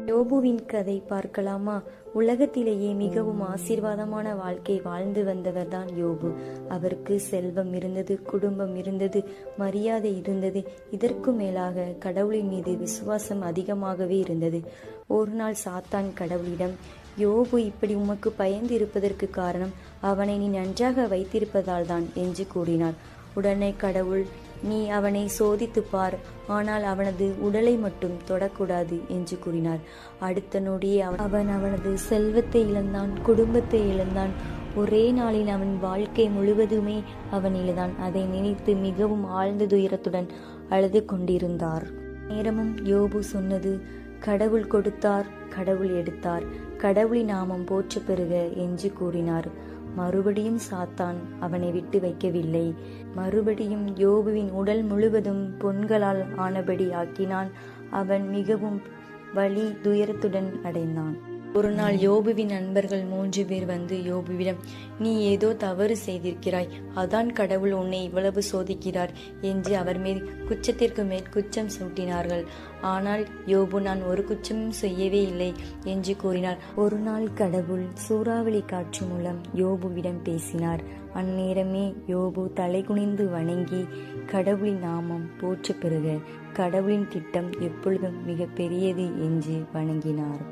யோபுவின் கதை பார்க்கலாமா? உலகத்திலேயே மிகவும் ஆசீர்வாதமான வாழ்க்கை வாழ்ந்து வந்தவர்தான் யோபு. அவருக்கு செல்வம் இருந்தது, குடும்பம் இருந்தது, மரியாதை இருந்தது. இதற்கு மேலாக கடவுளின் மீது விசுவாசம் அதிகமாகவே இருந்தது. ஒரு நாள் சாத்தான் கடவுளிடம், யோபு இப்படி உமக்கு பயந்து இருப்பதற்கு காரணம் அவனை நீ நன்றாக வைத்திருப்பதால் தான் என்று கூறினார். உடனே கடவுள், நீ அவனை சோதித்து பார், ஆனால் அவனது உடலை மட்டும் தொடக்கூடாது என்று கூறினார். அடுத்த நொடியே அவன் அவனது செல்வத்தை இழந்தான், குடும்பத்தை இழந்தான். ஒரே நாளில் அவன் வாழ்க்கை முழுவதுமே அவன் இழந்தான். அதை நினைத்து மிகவும் ஆழ்ந்த துயரத்துடன் அழுது கொண்டிருந்தார். நேரமும் யோபு சொன்னது, கடவுள் கொடுத்தார், கடவுள் எடுத்தார், கடவுளின் நாமம் போற்ற பெறுக என்று கூறினார். மறுபடியும் சாத்தான் அவனை விட்டு வைக்கவில்லை. மறுபடியும் யோபுவின் உடல் முழுவதும் பொன்களால் ஆனபடி ஆக்கினான். அவன் மிகவும் வலி துயரத்துடன் அடைந்தான். ஒரு நாள் யோபுவின் நண்பர்கள் 3 பேர் வந்து யோபுவிடம், நீ ஏதோ தவறு செய்திருக்கிறாய், அதான் கடவுள் உன்னை இவ்வளவு சோதிக்கிறார் என்று அவர் மேல் குற்றத்திற்கு மேல் குற்றம் சூட்டினார்கள். ஆனால் யோபு, நான் ஒரு குற்றமும் செய்யவே இல்லை என்று கூறினார். ஒரு நாள் கடவுள் சூறாவளி காற்று மூலம் யோபுவிடம் பேசினார். அந்நேரமே யோபு தலை குனிந்து வணங்கி, கடவுளின் நாமம் போற்ற பெறுக, கடவுளின் திட்டம் எப்பொழுதும் மிக பெரியது என்று வணங்கினார்.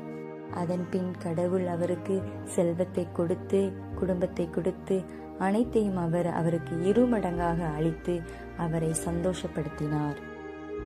அதன் பின் கடவுள் அவருக்கு செல்வத்தை கொடுத்து, குடும்பத்தை கொடுத்து, அனைத்தையும் அவருக்கு 2 மடங்காக அளித்து அவரை சந்தோஷப்படுத்தினார்.